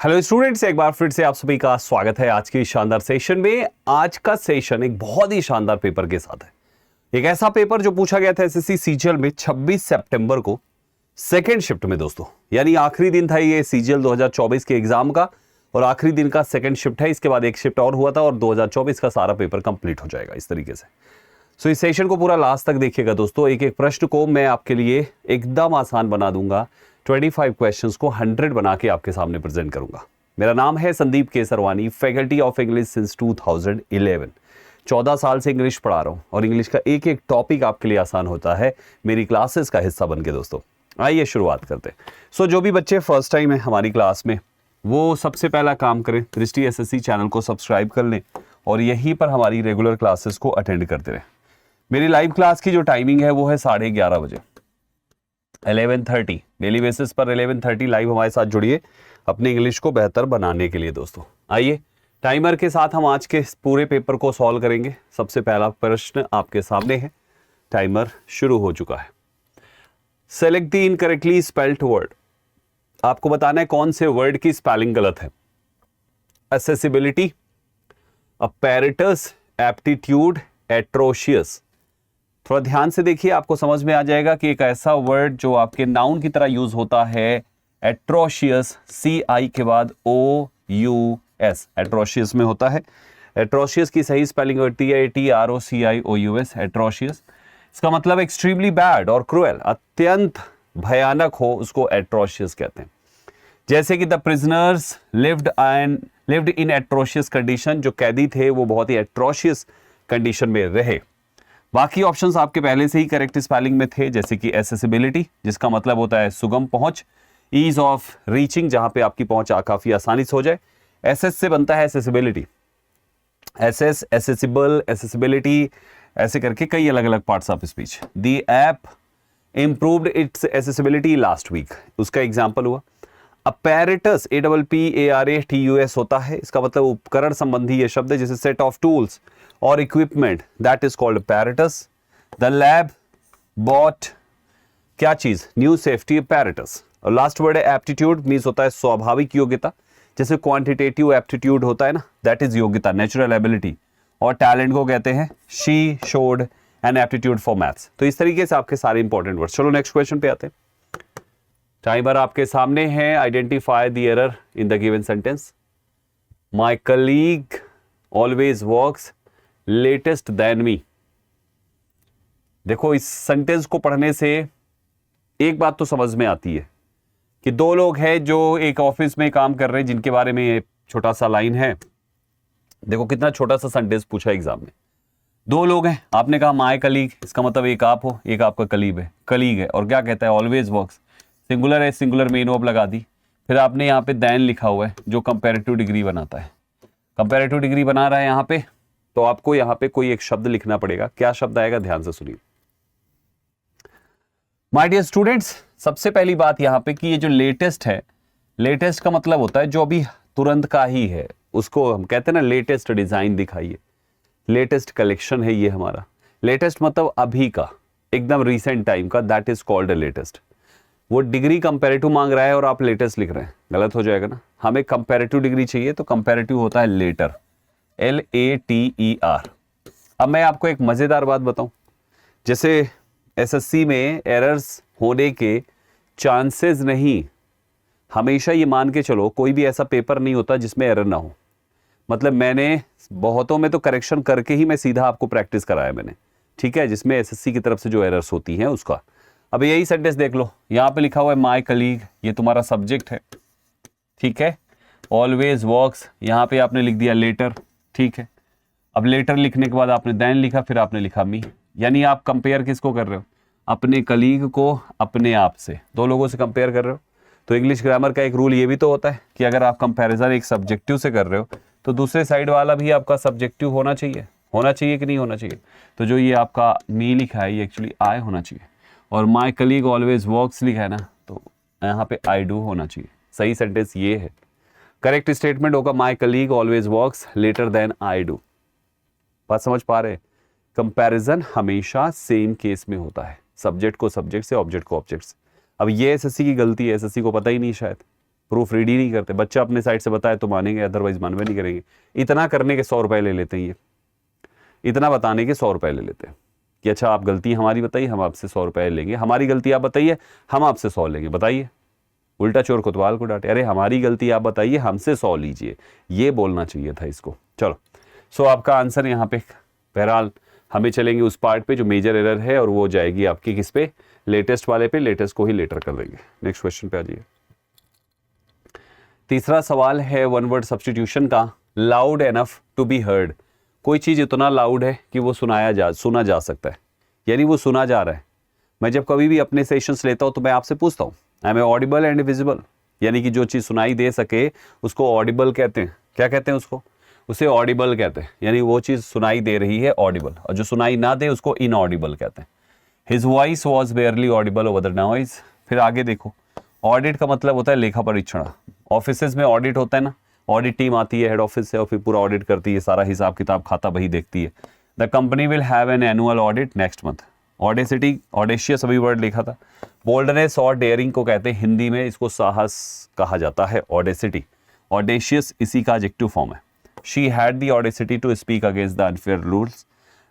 Hello students, एक बार फिर से आप सभी का स्वागत है आज के शानदार सेशन में। आज का सेशन एक बहुत ही शानदार पेपर के साथ है। एक ऐसा पेपर जो पूछा गया था एसएससी सीजीएल में 26 सितंबर को सेकेंड शिफ्ट में दोस्तों, यानी आखिरी दिन था ये सीजीएल 2024 के एग्जाम का और आखिरी दिन का सेकेंड शिफ्ट है। इसके बाद एक शिफ्ट और हुआ था और 2024 का सारा पेपर कंप्लीट हो जाएगा इस तरीके से। सो इस सेशन को पूरा लास्ट तक देखिएगा दोस्तों। एक एक प्रश्न को मैं आपके लिए एकदम आसान बना दूंगा। 25 क्वेश्चंस को 100 बना के आपके सामने प्रेजेंट करूंगा। मेरा नाम है Sandeep Kesarwani, faculty of English since 2011। 14 साल से इंग्लिश पढ़ा रहा हूं और इंग्लिश का एक एक टॉपिक आपके लिए आसान होता है मेरी क्लासेस का हिस्सा बन के। दोस्तों आइए शुरुआत करते हैं। सो जो भी बच्चे फर्स्ट टाइम है हमारी क्लास में, वो सबसे पहला काम करें, दृष्टि एसएससी चैनल को सब्सक्राइब कर लें और यहीं पर हमारी रेगुलर क्लासेस को अटेंड करते रहें। मेरी लाइव क्लास की जो टाइमिंग है वो है 11:30 बजे, 11:30 डेली बेसिस पर 11:30 लाइव हमारे साथ जुड़िए अपने इंग्लिश को बेहतर बनाने के लिए। दोस्तों आइए टाइमर के साथ हम आज के पूरे पेपर को सॉल्व करेंगे। सबसे पहला प्रश्न आपके सामने है, टाइमर शुरू हो चुका है। Select the incorrectly spelled word. आपको बताना है कौन से वर्ड की स्पेलिंग गलत है। Accessibility, apparatus, aptitude, atrocious. थोड़ा ध्यान से देखिए, आपको समझ में आ जाएगा कि एक ऐसा वर्ड जो आपके नाउन की तरह यूज होता है, एट्रोशियस, CI के बाद OUS, एट्रोशियस में होता है। एट्रोशियस की सही स्पेलिंग होती है ATROCIOUS, एट्रोशियस। इसका मतलब एक्सट्रीमली बैड और क्रूएल, अत्यंत भयानक हो, उसको एट्रोशियस कहते हैं। जैसे कि the prisoners lived in atrocious condition, जो कैदी थे वो बहुत ही एट्रोशियस कंडीशन में रहे। बाकी ऑप्शंस आपके पहले से ही करेक्ट स्पेलिंग में थे, जैसे कि एसेसिबिलिटी, जिसका मतलब होता है सुगम पहुंच, ईज ऑफ रीचिंग, जहां पे आपकी पहुंच काफी आसानी से हो जाए। एसएस से बनता है एसेसिबिलिटी, एसएस, एसेसिबल, एसेसिबिलिटी, ऐसे करके कई अलग अलग parts of speech. The app improved its accessibility last week, उसका एग्जाम्पल हुआ। अपैरेटस, APPARATUS होता है, इसका मतलब उपकरण संबंधी ये शब्द है, जैसे सेट ऑफ टूल्स और equipment, that is called apparatus। The lab bought क्या चीज, न्यू सेफ्टी apparatus। और लास्ट वर्ड है एप्टीट्यूड, मीन्स होता है स्वाभाविक योग्यता, जैसे क्वांटिटेटिव एप्टीट्यूड होता है ना, दैट इज योग्यता, नेचुरल एबिलिटी। और टैलेंट को कहते हैं she showed an aptitude for maths. तो इस तरीके से आपके सारे इंपॉर्टेंट वर्ड्स। चलो नेक्स्ट क्वेश्चन पे आते हैं। टाइमर आपके सामने है। Identify the error in the given sentence. My colleague always works latest than me. देखो, इस सेंटेंस को पढ़ने से एक बात तो समझ में आती है कि दो लोग हैं जो एक ऑफिस में काम कर रहे हैं, जिनके बारे में छोटा सा लाइन है। देखो कितना छोटा सा सेंटेंस पूछा एग्जाम में। दो लोग हैं, आपने कहा माय कलीग, इसका मतलब एक आप हो, एक आपका कलीग है। और क्या कहता है, ऑलवेज वर्क्स, सिंगुलर है, सिंगुलर में इनवर्ब लगा दी। फिर आपने यहाँ पे देन लिखा हुआ है जो कंपैरेटिव डिग्री बनाता है। कंपैरेटिव डिग्री बना रहा है यहाँ पे, तो आपको यहाँ पे कोई एक शब्द लिखना पड़ेगा। क्या शब्द आएगा, ध्यान से सुनिए माय डियर स्टूडेंट्स। सबसे पहली बात यहाँ पे कि ये जो लेटेस्ट है, लेटेस्ट का मतलब होता है जो अभी तुरंत का ही है, उसको हम कहते हैं ना लेटेस्ट डिजाइन दिखाइए, लेटेस्ट कलेक्शन है ये हमारा। लेटेस्ट मतलब अभी का, एकदम रिसेंट टाइम का, दैट इज कॉल्ड लेटेस्ट। वो डिग्री कंपैरेटिव मांग रहा है और आप लेटेस्ट लिख रहे हैं, गलत हो जाएगा ना। हमें कंपैरेटिव डिग्री चाहिए, तो कंपैरेटिव होता है लेटर, LATER। अब मैं आपको एक मजेदार बात बताऊं, जैसे एसएससी में एरर्स होने के चांसेस नहीं, हमेशा ये मान के चलो कोई भी ऐसा पेपर नहीं होता जिसमें एरर ना हो। मतलब मैंने बहुतों में तो करेक्शन करके ही मैं सीधा आपको प्रैक्टिस कराया मैंने, ठीक है, जिसमें एसएससी की तरफ से जो एरर्स होती हैं उसका। अब यही सेंटेंस देख लो, यहाँ पे लिखा हुआ है माय कलीग, ये तुम्हारा सब्जेक्ट है, ठीक है। ऑलवेज वर्क्स, यहाँ पे आपने लिख दिया लेटर, ठीक है। अब लेटर लिखने के बाद आपने देन लिखा, फिर आपने लिखा मी, यानी आप कंपेयर किसको कर रहे हो, अपने कलीग को अपने आप से, दो लोगों से कंपेयर कर रहे हो। तो इंग्लिश ग्रामर का एक रूल ये भी तो होता है कि अगर आप कंपैरिजन एक सब्जेक्टिव से कर रहे हो तो दूसरे साइड वाला भी आपका सब्जेक्टिव होना चाहिए कि नहीं होना चाहिए। तो जो ये आपका मी लिखा है ये एक्चुअली आई होना चाहिए, और माय कलीग ऑलवेज वर्क्स लिखा है ना, तो यहाँ पे आई डू होना चाहिए। सही सेंटेंस ये है, करेक्ट स्टेटमेंट होगा my colleague always works later than I do. बात समझ पा रहे हैं? कंपैरिजन हमेशा सेम केस में होता है, सब्जेक्ट को सब्जेक्ट से, ऑब्जेक्ट को ऑब्जेक्ट से। अब ये एसएससी की गलती है, एसएससी को पता ही नहीं शायद, प्रूफ रीड ही नहीं करते। बच्चा अपने साइड से बताए तो मानेंगे, अदरवाइज मानवे नहीं करेंगे। इतना करने के 100 रुपए ले लेते हैं, ये इतना बताने के 100 रुपए ले लेते हैं कि अच्छा आप गलती हमारी बताइए, हम आपसे 100 रुपए लेंगे, हमारी गलती आप बताइए, हम आपसे 100 लेंगे। बताइए, उल्टा चोर कोतवाल को डांटे। अरे हमारी गलती आप बताइए, हमसे 100 लीजिए, ये बोलना चाहिए था इसको। चलो, सो आपका आंसर यहाँ पे, बहरहाल हमें चलेंगे उस पार्ट पे जो मेजर एरर है, और वो जाएगी आपकी किस पे, लेटेस्ट वाले पे। लेटेस्ट को ही लेटर कर देंगे। नेक्स्ट क्वेश्चन पे आ जाइए। तीसरा सवाल है वन वर्ड सब्स्टिट्यूशन का, loud enough to be heard. कोई चीज इतना लाउड है कि वो सुना जा सकता है, यानी वो सुना जा रहा है। मैं जब कभी भी अपने सेशंस लेता हूं तो मैं आपसे पूछता हूं, I am audible and visible, यानी कि जो चीज सुनाई दे सके उसको ऑडिबल कहते हैं। क्या कहते हैं उसको? उसे ऑडिबल कहते हैं, यानी वो चीज सुनाई दे रही है ऑडिबल, और जो सुनाई ना दे उसको इनऑडिबल कहते हैं। His voice was बेयरली Audible over the noise. फिर आगे देखो, ऑडिट का मतलब होता है लेखा परीक्षण। ऑफिसेज में ऑडिट होता है ना, ऑडिट टीम आती है हेड ऑफिस से और फिर पूरा ऑडिट करती है, सारा हिसाब किताब खाता बही देखती है। The company will have an annual audit next month. Audacity, audacious अभी वर्ड लिखा था। बोल्डनेस और डेयरिंग को कहते हैं हिंदी में, इसको साहस कहा जाता है, ऑडेसिटी। ऑडेशियस इसी का एडजेक्टिव फॉर्म है। She had the audacity to speak against the unfair rules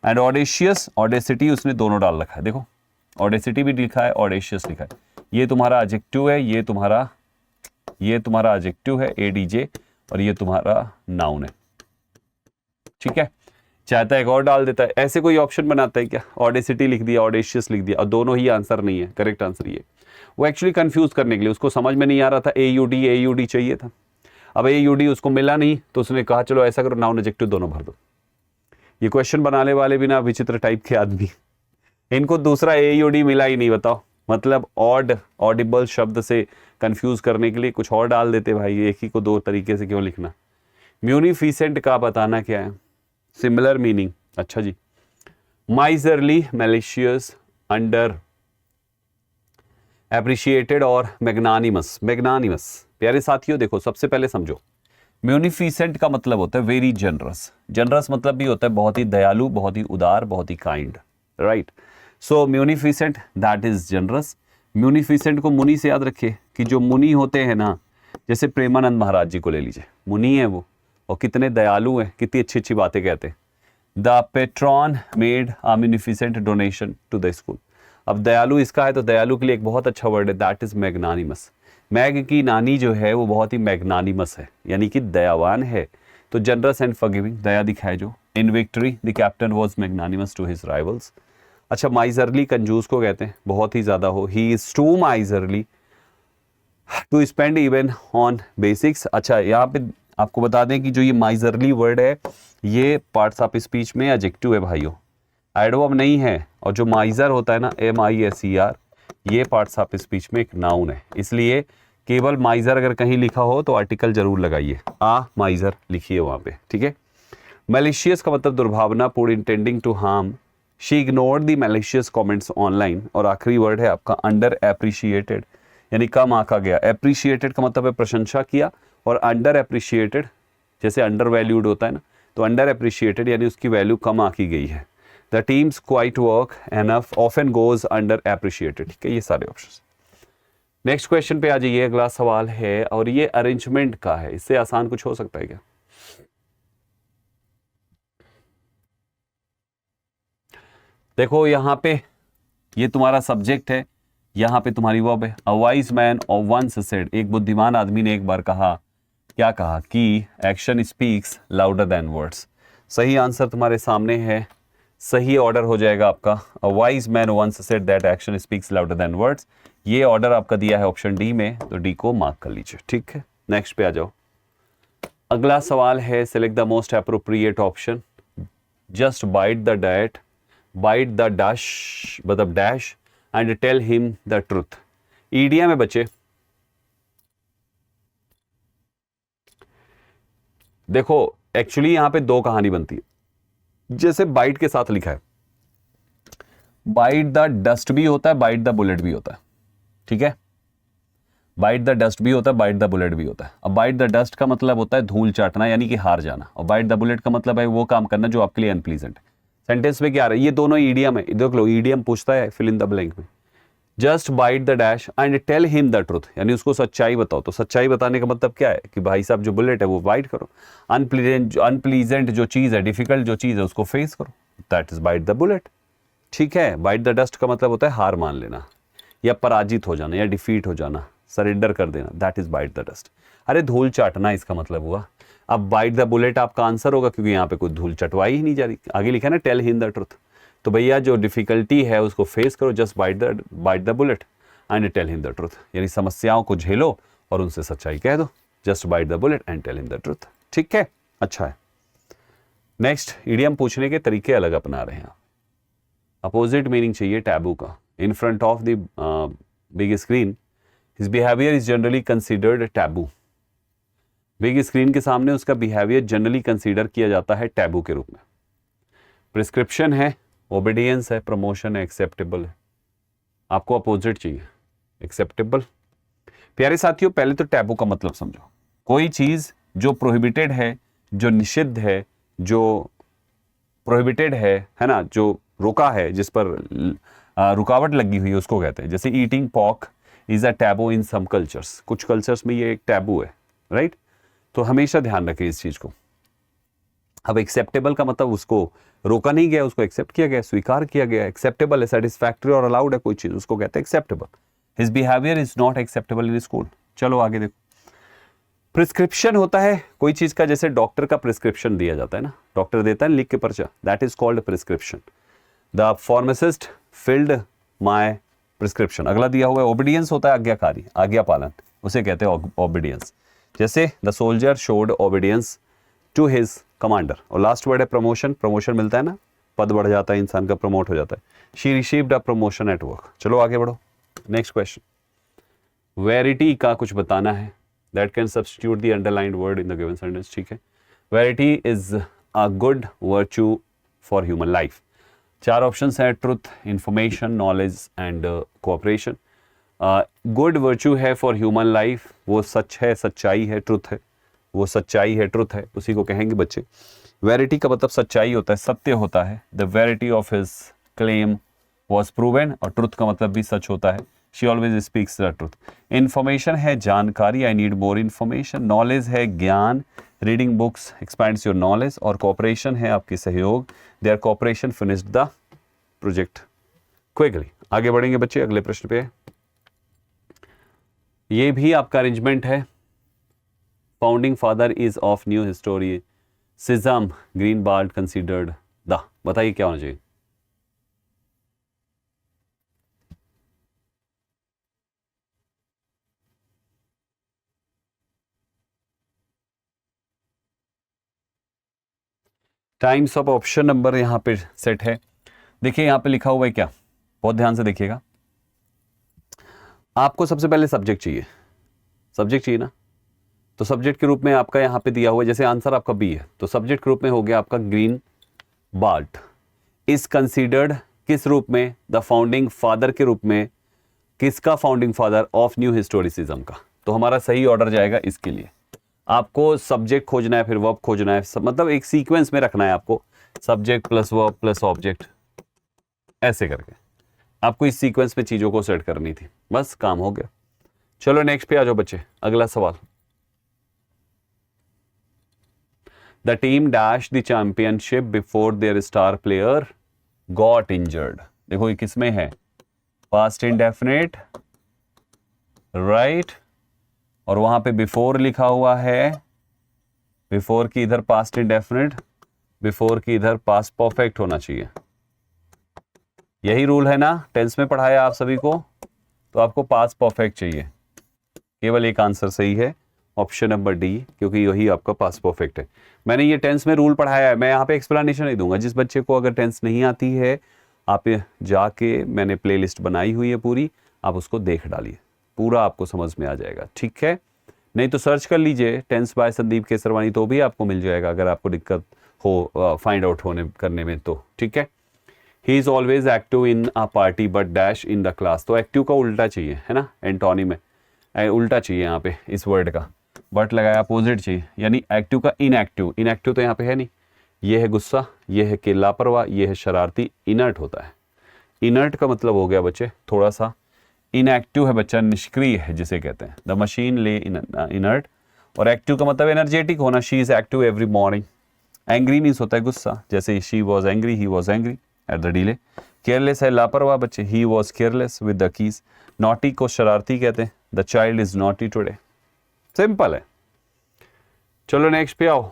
and audacious, audacity उसने दोनों डाल रखा है। देखो, ऑडेसिटी भी लिखा है, ऑडेशियस लिखा है। ये तुम्हारा एडजेक्टिव है, ये तुम्हारा एडजेक्टिव है एडीजे, और ये तुम्हारा नाउन है। ठीक है, चाहता है एक और डाल देता है। ऐसे कोई ऑप्शन बनाता है क्या? ऑडेसिटी लिख दिया, ऑडेशियस लिख दिया, और दोनों ही आंसर नहीं है। करेक्ट आंसर ये, वो एक्चुअली कंफ्यूज करने के लिए, उसको समझ में नहीं आ रहा था, AUD चाहिए था। अब AUD उसको मिला नहीं तो उसने कहा चलो ऐसा करो, नाउन एडजेक्टिव दोनों भर दो। ये क्वेश्चन बनाने वाले भी ना विचित्र टाइप के आदमी, इनको दूसरा AUD मिला ही नहीं। बताओ, मतलब ऑडिबल शब्द से कंफ्यूज करने के लिए कुछ और डाल देते भाई, एक ही को दो तरीके से क्यों लिखना। म्यूनिफिसेंट का बताना क्या है? Similar meaning. अच्छा जी, माइजरली, मैलिशियस, अंडर एप्रिशिएटेड और मैग्नानिमस। मैग्नानिमस प्यारे साथियों देखो, सबसे पहले समझो, म्यूनिफिसेंट का मतलब होता है वेरी जनरस। जनरस मतलब भी होता है बहुत ही दयालु, बहुत ही उदार, बहुत ही kind, right. So munificent that is generous. Munificent को मुनि से याद रखिए कि जो मुनि होते हैं ना, जैसे प्रेमानंद महाराज जी को ले लीजिए, मुनि है वो, और कितने दयालु हैं, कितनी अच्छी अच्छी बातें कहते हैं। The patron made a munificent donation to the school. अब दयालु इसका है तो दयालु के लिए एक बहुत अच्छा वर्ड है, दैट इज मैग्नानिमस। मैग की नानी जो है वो बहुत ही मैग्नानिमस है, यानी कि दयावान है। तो जनरस एंड फॉरगिविंग, दया दिखाए जो। In victory the captain was magnanimous to his rivals. अच्छा, माइजरली कंजूस को कहते हैं, बहुत ही ज्यादा हो, he is too miserly to spend even on basics. अच्छा, यहाँ पे आपको बता दें कि जो ये माइजरली वर्ड है ये पार्ट्स ऑफ स्पीच में एडजेक्टिव है भाइयों, एडवर्ब नहीं है। और जो माइजर होता है ना, MISER, ये पार्ट्स ऑफ स्पीच में एक नाउन है। इसलिए केवल माइजर अगर कहीं लिखा हो तो आर्टिकल जरूर लगाइए, माइजर लिखिए वहां पे, ठीक है। मैलिशियस का मतलब दुर्भावनापूर्ण, intending to harm. She ignored the malicious comments online. और आखिरी वर्ड है आपका अंडर एप्रिशिएटेड, यानी कम आंका गया। एप्रिशिएटेड का मतलब है प्रशंसा किया, और अंडर एप्रिशिएटेड जैसे अंडर वैल्यूड होता है ना, तो अंडर एप्रिशिएटेड यानी उसकी वैल्यू कम आंकी गई है। The teams quite work enough often goes under appreciated. ठीक है, ये सारे ऑप्शंस। नेक्स्ट क्वेश्चन पे आ जाइए। अगला सवाल है और ये अरेंजमेंट का है, इससे आसान कुछ हो सकता है क्या? देखो यहाँ पे ये तुम्हारा सब्जेक्ट है, यहाँ पे तुम्हारी वर्ब है। अ वाइज मैन और वंस सेड, एक बुद्धिमान आदमी ने एक बार कहा, क्या कहा कि action speaks louder than words. सही आंसर तुम्हारे सामने है, सही ऑर्डर हो जाएगा आपका। A wise man once said that action speaks louder than words. ये ऑर्डर आपका दिया है ऑप्शन डी में, तो डी को मार्क कर लीजिए। ठीक है, नेक्स्ट पे आ जाओ। अगला सवाल है, select the most appropriate option. Just bite the डैट, बाइट द डैश मतलब dust, and tell him the truth. Idiom है बच्चे। देखो एक्चुअली यहां पे दो कहानी बनती है, जैसे बाइट के साथ लिखा है, बाइट द डस्ट भी होता है, बाइट द बुलेट भी होता है। ठीक है, बाइट द डस्ट भी होता है, बाइट द बुलेट भी होता है। अब बाइट द डस्ट का मतलब होता है धूल चाटना, यानी कि हार जाना, और बाइट द बुलेट का मतलब है वो काम करना जो आपके लिए अनप्लीजेंट है। सेंटेंस में क्या आ रहा है, ये दोनों ईडियम है। देख लो, ईडियम पूछता है फिल इन द ब्लैंक में। Just bite the dash and tell him the truth, यानी उसको सच्चाई बताओ। तो सच्चाई बताने का मतलब क्या है कि भाई साहब जो बुलेट है वो बाइट करो, अनप्लीजेंट जो चीज है, डिफिकल्ट जो चीज है उसको फेस करो, that is bite the bullet. ठीक है, बाइट द डस्ट का मतलब होता है हार मान लेना या पराजित हो जाना या डिफीट हो जाना, सरेंडर कर देना, that is bite the dust. अरे धूल चाटना इसका मतलब हुआ। अब बाइट द बुलेट आपका आंसर होगा क्योंकि यहाँ पे कोई धूल चटवाई ही नहीं जा रही, आगे लिखा है ना टेल हिम द ट्रुथ। तो भैया जो डिफिकल्टी है उसको फेस करो, just bite the bullet and tell him the truth, यानी समस्याओं को झेलो और उनसे सच्चाई कह दो, just bite the bullet and tell him the truth. ठीक है, अच्छा है। नेक्स्ट, इडियम पूछने के तरीके अलग अपना रहे हैं। अपोजिट मीनिंग चाहिए टैबू का। In front of the big screen his behaviour is generally considered taboo. Big screen के सामने उसका बिहेवियर जनरली कंसीडर किया जाता है टैबू के रूप में। प्रिस्क्रिप्शन है, ओबीडियंस है, प्रमोशन है, एक्सेप्टेबल है। आपको अपोजिट चाहिए, एक्सेप्टेबल। प्यारे साथियों, पहले तो टैबू का मतलब समझो। कोई चीज जो प्रोहिबिटेड है, जो निषिद्ध है, जो प्रोहिबिटेड है ना, जो रोका है, जिस पर रुकावट लगी हुई है, उसको कहते हैं। जैसे eating pork is a taboo in some cultures, कुछ कल्चर्स में ये एक टैबू है, राइट। तो हमेशा ध्यान रखें इस चीज को। अब एक्सेप्टेबल का मतलब उसको रोका नहीं गया, उसको एक्सेप्ट किया गया, स्वीकार किया गया, एक्सेप्टेबल है, सेटिस्फैक्टरी और अलाउड है कोई चीज, उसको कहते हैं acceptable. His behaviour is not acceptable in school. चलो आगे देखो। प्रिस्क्रिप्शन होता है कोई चीज का, जैसे डॉक्टर का प्रिस्क्रिप्शन दिया जाता है ना, डॉक्टर देता है लिख के पर्चा, that is called prescription. The pharmacist field my prescription. अगला दिया हुआ है ओबीडियंस, होता है आज्ञाकारी, आज्ञा पालन, उसे कहते हैं ओबीडियंस। जैसे the soldier showed obedience to his commander. और लास्ट वर्ड है प्रमोशन, प्रमोशन मिलता है ना, पद बढ़ जाता है, इंसान का प्रमोट हो जाता है। She received a promotion at work. चलो आगे बढ़ो, नेक्स्ट क्वेश्चन। वेरिटी का कुछ बताना है, that can substitute the underlined word in the given sentence. ठीक है, verity is a good virtue for human life. चार ऑप्शंस हैं, truth, information, knowledge and cooperation. Good virtue है फॉर ह्यूमन लाइफ, वो सच है, सच्चाई है, ट्रुथ है, वो सच्चाई है, ट्रुथ है, उसी को कहेंगे बच्चे। वेरिटी का मतलब सच्चाई होता है, सत्य होता है। The verity of his claim was proven. और ट्रुथ का मतलब भी सच होता है, she always speaks the truth. Information है जानकारी, I need more information. Knowledge है ज्ञान, reading books expands your knowledge. और कोऑपरेशन है आपकी सहयोग, their cooperation finished the project quickly. आगे बढ़ेंगे बच्चे अगले प्रश्न पे। ये भी आपका अरेंजमेंट है। Founding father is of new historicism Greenblatt considered the. बताइए क्या होना चाहिए। टाइम्स ऑफ ऑप्शन नंबर यहां पे सेट है। देखिए यहां पे लिखा हुआ है क्या, बहुत ध्यान से देखिएगा। आपको सबसे पहले सब्जेक्ट चाहिए, सब्जेक्ट चाहिए ना, तो सब्जेक्ट के रूप में आपका यहाँ पे दिया हुआ है, जैसे आंसर आपका बी है, तो सब्जेक्ट के रूप में हो गया आपका ग्रीन बाल्ट। इज कंसीडर्ड किस रूप में, द फाउंडिंग फादर के रूप में। किसका founding father, of new historicism का। तो हमारा सही ऑर्डर जाएगा इसके लिए। आपको सब्जेक्ट खोजना है, फिर वर्ब खोजना है, मतलब एक सीक्वेंस में रखना है आपको, subject plus verb plus object, ऐसे करके आपको इस सीक्वेंस में चीजों को सेट करनी थी, बस काम हो गया। चलो नेक्स्ट पे आ जाओ बच्चे, अगला सवाल। The team dashed the championship before their star player got injured. देखो ये किसमें है, past indefinite, right? और वहां पे before लिखा हुआ है, before की इधर past indefinite, before की इधर past perfect होना चाहिए। यही रूल है ना, टेंस में पढ़ाया आप सभी को, तो आपको past perfect चाहिए। केवल एक आंसर सही है, ऑप्शन नंबर डी, क्योंकि यही आपका पास्ट परफेक्ट है। मैंने ये टेंस में रूल पढ़ाया है, मैं यहाँ पे एक्सप्लेनेशन नहीं दूंगा। जिस बच्चे को अगर टेंस नहीं आती है, आप जाके, मैंने प्लेलिस्ट बनाई हुई है पूरी, आप उसको देख डालिए, पूरा आपको समझ में आ जाएगा। ठीक है, नहीं तो सर्च कर लीजिए टेंस बाय संदीप केसरवानी, तो भी आपको मिल जाएगा अगर आपको दिक्कत हो फाइंड आउट होने करने में तो। ठीक है, he is always active in a party but dash in the class. तो एक्टिव का उल्टा चाहिए, है ना, एंटोनी में उल्टा चाहिए यहाँ पे, इस वर्ड का बट लगाया, अपोजिट चाहिए, यानी एक्टिव का इनएक्टिव। इनएक्टिव तो यहाँ पे है नहीं, ये है गुस्सा, ये है कि लापरवाह, ये है शरारती, इनर्ट होता है। इनर्ट का मतलब हो गया बच्चे थोड़ा सा इनएक्टिव है बच्चा, निष्क्रिय है जिसे कहते हैं। द मशीन ले इनर्ट, और एक्टिव का मतलब एनर्जेटिक होना। She is active every morning. Angry means होता है गुस्सा, जैसे she was angry, he was angry at the delay. Careless है लापरवाह बच्चे, he was careless with the keys. Naughty को शरारती कहते हैं, the child is naughty today. Simple है। चलो नेक्स्ट पे आओ।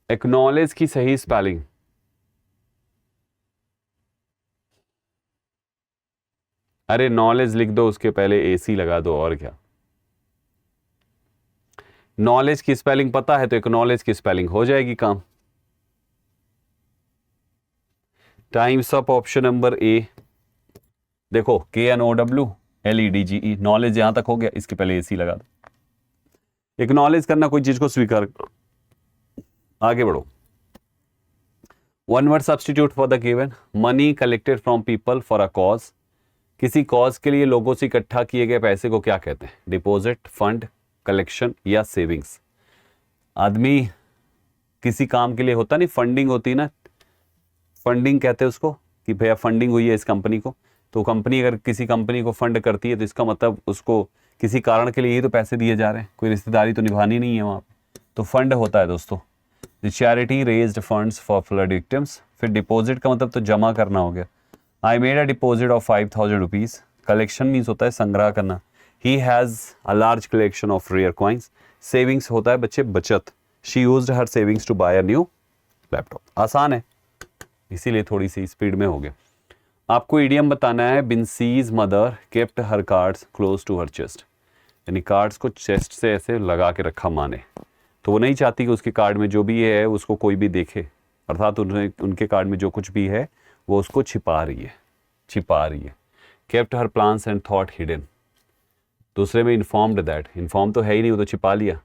एक्नॉलेज की सही स्पेलिंग। अरे नॉलेज लिख दो, उसके पहले एसी लगा दो, और क्या। नॉलेज की स्पेलिंग पता है तो एक्नॉलेज की स्पेलिंग हो जाएगी काम। Times up, option number A. देखो KNOWLEDGE, नॉलेज यहां तक हो गया, इसके पहले एसी लगा दो। एक्नॉलेज करना, कोई चीज को स्वीकार। आगे बढ़ो। One word substitute for the given. Money collected from people for a cause. किसी कॉज के लिए लोगों से इकट्ठा किए गए पैसे को क्या कहते हैं? डिपॉजिट, फंड, कलेक्शन या सेविंग्स। आदमी किसी काम के लिए होता नहीं, फंडिंग होती ना, फंडिंग कहते हैं उसको, कि भैया फंडिंग हुई है इस कंपनी को। तो कंपनी अगर किसी कंपनी को फंड करती है तो इसका मतलब उसको किसी कारण के लिए ही तो पैसे दिए जा रहे हैं, कोई रिश्तेदारी तो निभानी नहीं है वहाँ पे। तो फंड होता है दोस्तों। The charity raised funds for flood victims. फिर डिपॉजिट का मतलब तो जमा करना हो गया। I made a deposit of 5000 rupees. Collection means होता है संग्रह करना। He has a large collection of rare coins. Savings होता है बच्चे बचत। She used her savings to buy a new laptop. आसान है, इसीलिए थोड़ी सी स्पीड में हो गया। आपको इडियम बताना है। Binsey's mother kept her cards close to her chest. यानी कार्ड्स को चेस्ट से ऐसे लगा के रखा माने, तो वो नहीं चाहती कि उसके कार्ड में जो भी है उसको कोई भी देखे, अर्थात उनके कार्ड में जो कुछ भी है वो उसको छिपा रही है। Kept her plans and thought hidden. दूसरे में इन्फॉर्म्ड दैट, इन्फॉर्म तो है ही नहीं, वो तो छिपा लिया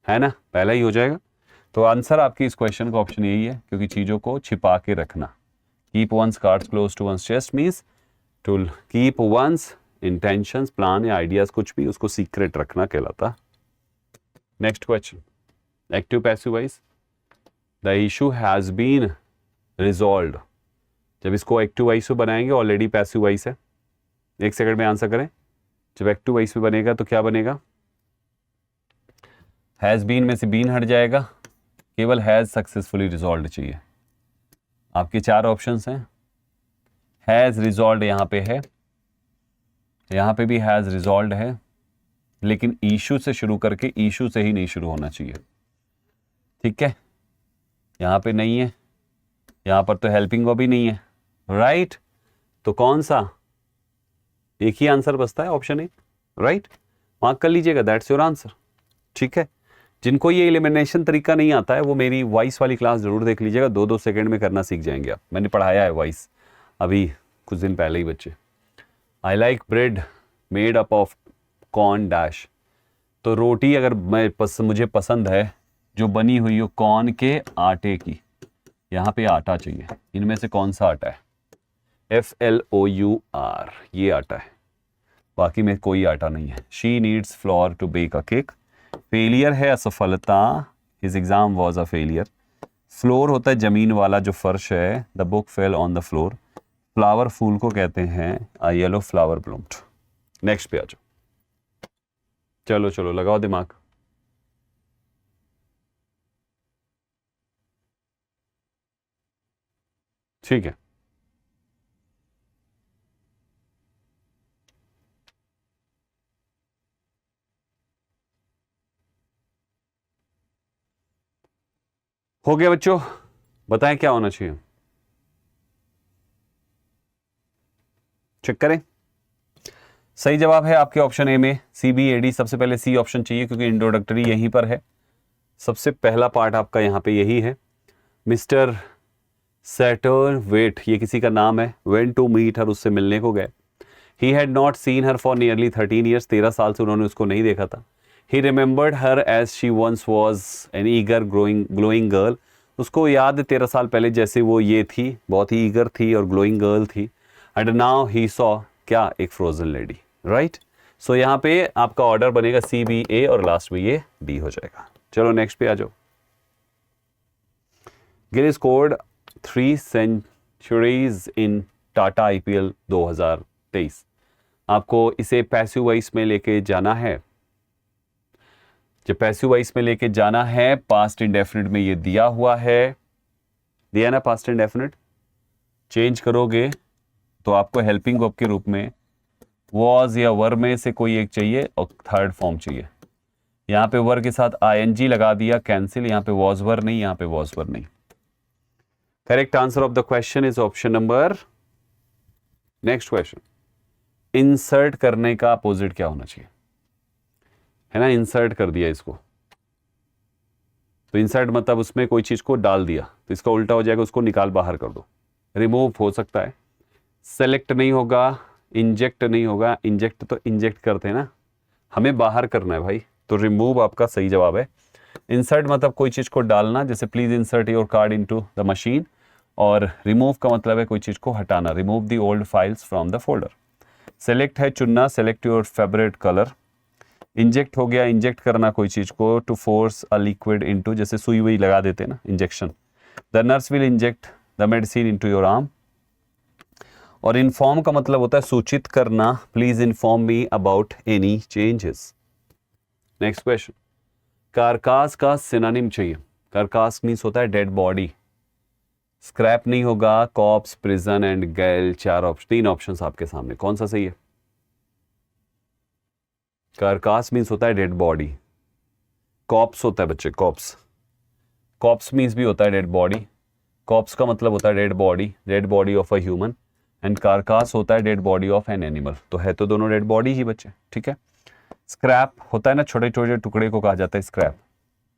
है ना, पहला ही हो जाएगा। तो आंसर आपकी इस क्वेश्चन का ऑप्शन यही है, क्योंकि चीजों को छिपा के रखना। Keep one's cards close to one's chest means to keep one's intentions, plan या आइडियाज, कुछ भी उसको सीक्रेट रखना कहलाता। Next question, active passive voice. The issue has been resolve. जब इसको एक्टिव वॉइस में बनाएंगे, ऑलरेडी पैसिव वॉइस है। 1 सेकंड में आंसर करें। जब एक्टिव वॉइस में बनेगा तो क्या बनेगा? हैज बीन में से बीन हट जाएगा, केवल हैज सक्सेसफुली रिजॉल्व चाहिए। आपके 4 ऑप्शंस हैं। हैज रिजॉल्व यहां पे है, यहां पे भी हैज रिजॉल्व है, लेकिन इशू से शुरू करके इशू से ही नहीं शुरू होना चाहिए। ठीक है, यहां पे नहीं है, यहां पर तो हेल्पिंग वर्ब भी नहीं है, राइट। तो कौन सा? एक ही आंसर बचता है, ऑप्शन ए, राइट। मार्क कर लीजिएगा, दैट्स योर आंसर। ठीक है, जिनको ये एलिमिनेशन तरीका नहीं आता है वो मेरी वॉइस वाली क्लास जरूर देख लीजिएगा, 2-2 सेकंड में करना सीख जाएंगे आप। मैंने पढ़ाया है वॉइस अभी कुछ दिन पहले ही बच्चे। I like bread made up of corn dash. तो रोटी अगर मुझे पसंद है जो बनी हुई हो कॉर्न के आटे की, यहाँ पे आटा चाहिए। इनमें से कौन सा आटा है? FLOUR, ये आटा है, बाकी में कोई आटा नहीं है। She needs flour to bake a cake. Failure है असफलता, his exam was a failure. Floor होता है जमीन वाला जो फर्श है, the book fell on the floor. Flower फूल को कहते हैं a yellow flower bloomed. Next पे आ जाओ। चलो चलो लगाओ दिमाग। ठीक है, हो गया बच्चों, बताएं क्या होना चाहिए, चेक करें। सही जवाब है आपके ऑप्शन ए में CBAD। सबसे पहले सी ऑप्शन चाहिए क्योंकि इंट्रोडक्टरी यहीं पर है। सबसे पहला पार्ट आपका यहां पे यही है। मिस्टर सैटर्न वेट, ये किसी का नाम है। वेंट टू मीट हर, उससे मिलने को गए। He had not seen her for nearly 13 years, 13 साल से उन्होंने उसको नहीं देखा था। He remembered her as she once was an eager glowing girl. उसको याद है 13 साल पहले जैसे वो ये थी, बहुत ही ईगर थी और ग्लोइंग गर्ल थी। एंड नाउ ही सॉ क्या? एक फ्रोजन लेडी, राइट। सो यहाँ पे आपका ऑर्डर बनेगा CBA और लास्ट में ये D हो जाएगा। चलो नेक्स्ट पे आ जाओ। गिल स्कोर्ड 3 सेंचुरीज इन टाटा IPL 2023। आपको इसे पैसिव वॉइस में लेके जाना है। जब पैसिव वॉइस में लेके जाना है, पास्ट इंडेफिनिट में ये दिया हुआ है, दिया ना पास्ट इंडेफिनिट। चेंज करोगे तो आपको हेल्पिंग वर्ब के रूप में वॉज या वर में से कोई एक चाहिए और थर्ड फॉर्म चाहिए। यहां पे वर के साथ ING लगा दिया, कैंसिल। यहां पे वॉज वर नहीं, यहां पे वॉज वर नहीं। Correct answer of the question is option number. Next question, insert करने का अपोजिट क्या होना चाहिए, है ना। इंसर्ट कर दिया इसको, तो इंसर्ट मतलब उसमें कोई चीज को डाल दिया, तो इसका उल्टा हो जाएगा, उसको निकाल बाहर कर दो। रिमूव हो सकता है, सेलेक्ट नहीं होगा, इंजेक्ट नहीं होगा। इंजेक्ट तो इंजेक्ट करते हैं ना, हमें बाहर करना है भाई, तो रिमूव आपका सही जवाब है। इंसर्ट मतलब कोई चीज को डालना, जैसे please insert your card into the machine. और रिमूव का मतलब है कोई चीज को हटाना, remove the old files from the folder. Select है चुनना, select your favourite colour. Inject हो गया, इंजेक्ट करना कोई चीज को, to force a liquid into, जैसे सुई वुई लगा देते हैं ना, injection. The nurse will inject the medicine into your arm. और इन्फॉर्म का मतलब होता है सूचित करना, please inform me about any changes. Next question, कारकास का सिनोनिम चाहिए। कारकास मीन्स होता है डेड बॉडी। स्क्रैप नहीं होगा, कॉप्स, प्रिजन एंड गैल। तीन ऑप्शंस आपके सामने, कौन सा सही है। कारकास मीन्स होता है डेड बॉडी, कॉप्स होता है बच्चे, कॉप्स। कॉप्स मीन्स भी होता है डेड बॉडी। कॉप्स का मतलब होता है dead body of a human. And कारकास होता है dead body of an animal. तो है तो दोनों डेड बॉडी ही बच्चे, ठीक है। स्क्रैप होता है ना, छोटे छोटे टुकड़े को कहा जाता है scrap.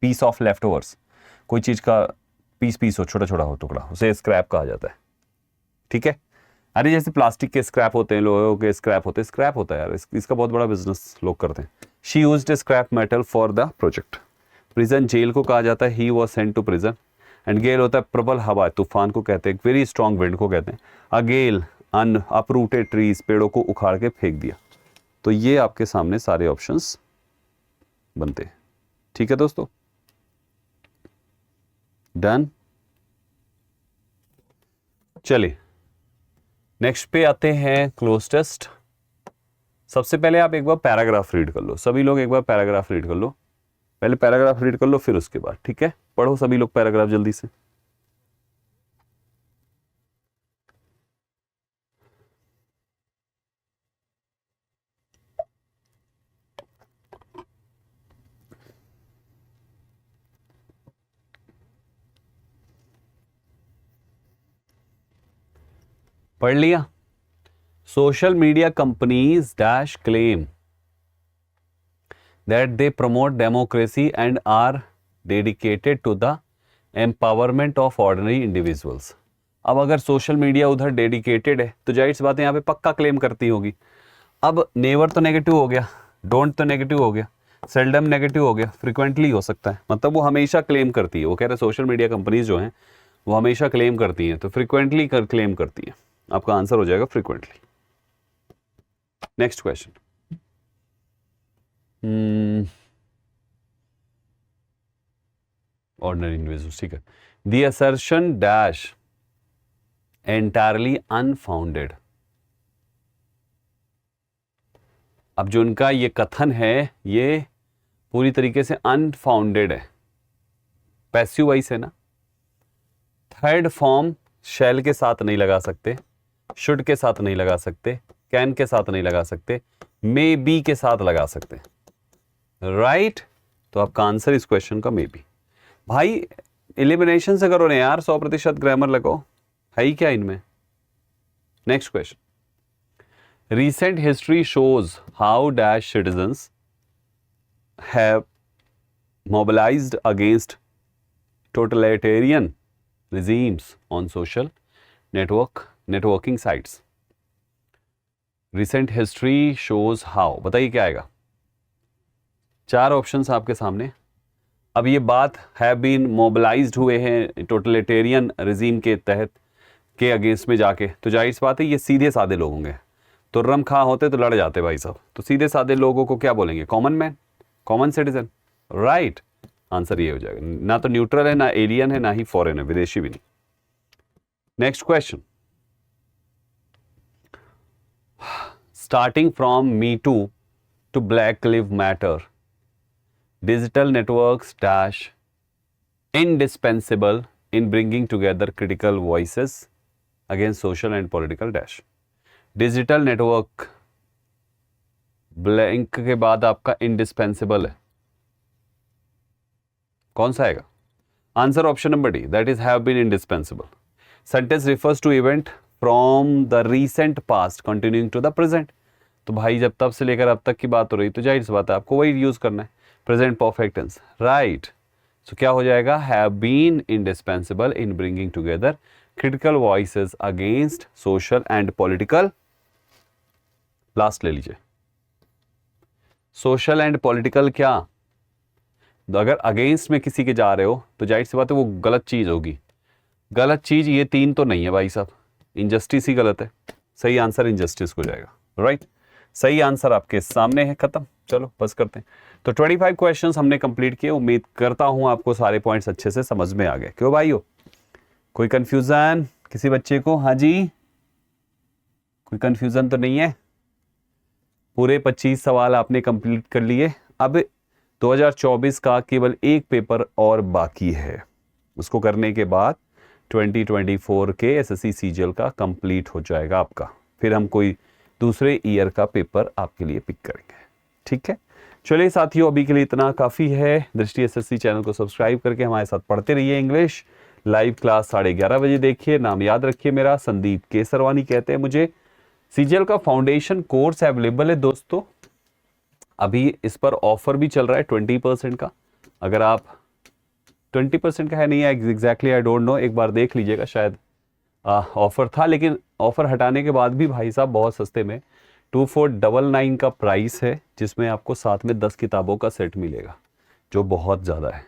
Piece of leftovers, कोई चीज का पीस हो, छोटा छोटा हो टुकड़ा, उसे स्क्रैप कहा जाता है, ठीक है। अरे जैसे प्लास्टिक के स्क्रैप होते हैं, लोहे के स्क्रैप होते हैं, स्क्रैप होता है यार, इसका बहुत बड़ा बिजनेस लोग करते हैं। She used scrap metal for the project. Prison जेल को कहा जाता है, he was sent to prison. And gale होता है प्रबल हवा, तूफान को कहते हैं, वेरी स्ट्रॉन्ग विंड को कहते हैं। अ गेल अपरूटेड ट्रीज, पेड़ों को उखाड़ के फेंक दिया। तो ये आपके सामने सारे ऑप्शंस बनते हैं, ठीक है दोस्तों। डन। चलिए नेक्स्ट पे आते हैं, क्लोज टेस्ट। सबसे पहले आप एक बार पैराग्राफ रीड कर लो, सभी लोग एक बार पैराग्राफ रीड कर लो। पहले पैराग्राफ रीड कर लो, फिर उसके बाद, ठीक है। पढ़ो सभी लोग पैराग्राफ जल्दी से। पढ़ लिया। Social media companies dash claim that they promote democracy and are dedicated to the empowerment of ordinary individuals। अब अगर सोशल मीडिया उधर डेडिकेटेड है तो जाहिर सी बात है यहाँ पे पक्का क्लेम करती होगी। अब नेवर तो नेगेटिव हो गया, डोंट तो नेगेटिव हो गया, सेल्डम नेगेटिव हो गया, फ्रिक्वेंटली हो सकता है, मतलब वो हमेशा क्लेम करती है। वो कह रहे सोशल मीडिया कंपनीज जो हैं वो हमेशा क्लेम करती हैं, तो फ्रिक्वेंटली क्लेम करती हैं। आपका आंसर हो जाएगा frequently. Next question, ordinary individuals, ठीक है। The assertion dash entirely unfounded. अब जो उनका ये कथन है ये पूरी तरीके से अनफाउंडेड है, पैसिव वॉइस है ना। थर्ड फॉर्म शैल के साथ नहीं लगा सकते, शुड के साथ नहीं लगा सकते, कैन के साथ नहीं लगा सकते, मे बी के साथ लगा सकते, राइट। तो आपका आंसर इस क्वेश्चन का मे बी। भाई एलिमिनेशन से करो ना यार, 100% ग्रामर लगाओ, है ही क्या इनमें। Next question, recent history shows how dash citizens have mobilized against totalitarian regimes on social networking sites। recent history shows how, बताइए क्या आएगा। 4 ऑप्शंस आपके सामने। अब ये बात हैव बीन मोबिलाइज्ड हुए हैं टोटलिटेरियन रिजीम के तहत के अगेंस्ट में जाके, तो जाहिर सी बात है ये सीधे साधे लोग होंगे। तो रम खा होते तो लड़ जाते भाई साहब, तो सीधे साधे लोगों को क्या बोलेंगे, common man, common citizen, right. Answer ये हो जाएगा। ना तो न्यूट्रल है, ना एलियन है, ना ही फॉरेन है, विदेशी भी नहीं। Next question, starting from Me Too to Black Lives Matter, digital networks dash indispensable in bringing together critical voices against social and political dash. Digital network blank के बाद आपका indispensable है, कौन सा आएगा? Answer option number D, that is have been indispensable. Sentence refers to event from the recent past continuing to the present. तो भाई जब तब से लेकर अब तक की बात हो रही तो जाहिर सी बात है आपको वही यूज करना है, present perfect tense, right. So क्या हो जाएगा? Have been indispensable in bringing together critical voices against social and political. Last ले लीजिए, सोशल एंड पॉलिटिकल. क्या अगर अगेंस्ट में किसी के जा रहे हो तो जाहिर सी बात है वो गलत चीज होगी. गलत चीज ये तीन तो नहीं है भाई साहब, इनजस्टिस ही गलत है. सही आंसर इनजस्टिस हो जाएगा, राइट. सही आंसर आपके सामने है, खत्म. चलो बस करते हैं. तो 25 क्वेश्चंस हमने कंप्लीट किए. उम्मीद करता हूं आपको सारे पॉइंट्स अच्छे से समझ में आ गए. क्यों भाइयों, कोई कंफ्यूजन किसी बच्चे को? हाँ जी, कोई कंफ्यूजन तो नहीं है? पूरे 25 सवाल आपने कंप्लीट कर लिए. अब 2024 का केवल एक पेपर और बाकी है. उसको करने के बाद 2024 के एसएससी सीजीएल का कंप्लीट हो जाएगा आपका. फिर हम कोई दूसरे ईयर का पेपर आपके लिए पिक करेंगे. ठीक है, चलिए साथियों, अभी के लिए इतना काफ़ी है. दृष्टि एसएससी चैनल को सब्सक्राइब करके हमारे साथ पढ़ते रहिए. इंग्लिश लाइव क्लास 11:30 बजे देखिए. नाम याद रखिए मेरा, संदीप केसरवानी कहते हैं मुझे. सीजीएल का फाउंडेशन कोर्स अवेलेबल है दोस्तों. अभी इस पर ऑफर भी चल रहा है 20% का. अगर आप 20% का है, नहीं है एग्जैक्टली, आई डोंट नो, एक बार देख लीजिएगा. शायद ऑफर था, लेकिन ऑफर हटाने के बाद भी भाई साहब बहुत सस्ते में 2499 का प्राइस है, जिसमें आपको साथ में 10 किताबों का सेट मिलेगा, जो बहुत ज़्यादा है.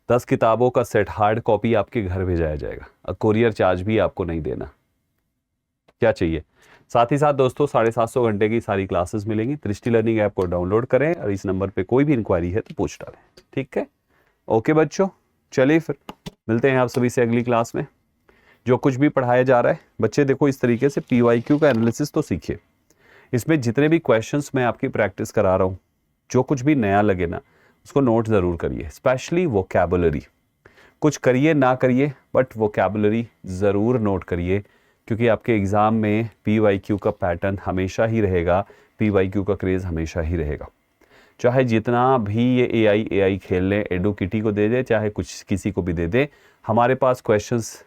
10 किताबों का सेट, हार्ड कॉपी आपके घर भेजाया जाएगा. कोरियर चार्ज भी आपको नहीं देना. क्या चाहिए? साथ ही साथ दोस्तों 750 घंटे की सारी क्लासेस मिलेंगी. दृष्टि लर्निंग ऐप को डाउनलोड करें और इस नंबर पे कोई भी इंक्वायरी है तो पूछ डालें. ठीक है, ओके बच्चों, चलिए फिर मिलते हैं आप सभी से अगली क्लास में. जो कुछ भी पढ़ाया जा रहा है बच्चे, देखो इस तरीके से PYQ का एनालिसिस तो सीखिए. इसमें जितने भी क्वेश्चंस मैं आपकी प्रैक्टिस करा रहा हूँ, जो कुछ भी नया लगे ना उसको नोट ज़रूर करिए. स्पेशली वोकैबुलरी, कुछ करिए ना करिए बट वोकैबुलरी ज़रूर नोट करिए, क्योंकि आपके एग्ज़ाम में PYQ का पैटर्न हमेशा ही रहेगा. PYQ का क्रेज़ हमेशा ही रहेगा. चाहे जितना भी ये AI खेल लें, एडुकिटी को दे दे, चाहे कुछ किसी को भी दे दे, हमारे पास क्वेश्चंस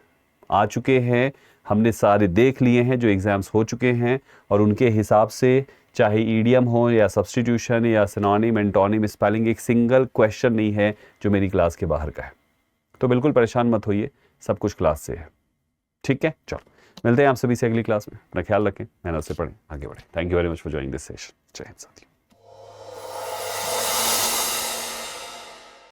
आ चुके हैं, हमने सारे देख लिए हैं जो एग्ज़ाम्स हो चुके हैं, और उनके हिसाब से चाहे ईडियम हो या सब्स्टिट्यूशन या सिनोनिम, एंटोनिम, स्पेलिंग, एक सिंगल क्वेश्चन नहीं है जो मेरी क्लास के बाहर का है. तो बिल्कुल परेशान मत होइए, सब कुछ क्लास से है. ठीक है, चलो मिलते हैं आप सभी से अगली क्लास में. अपना ख्याल रखें, मेहनत से पढ़ें, आगे बढ़ें. Thank you very much for joining this session. जय हिंद साथियों.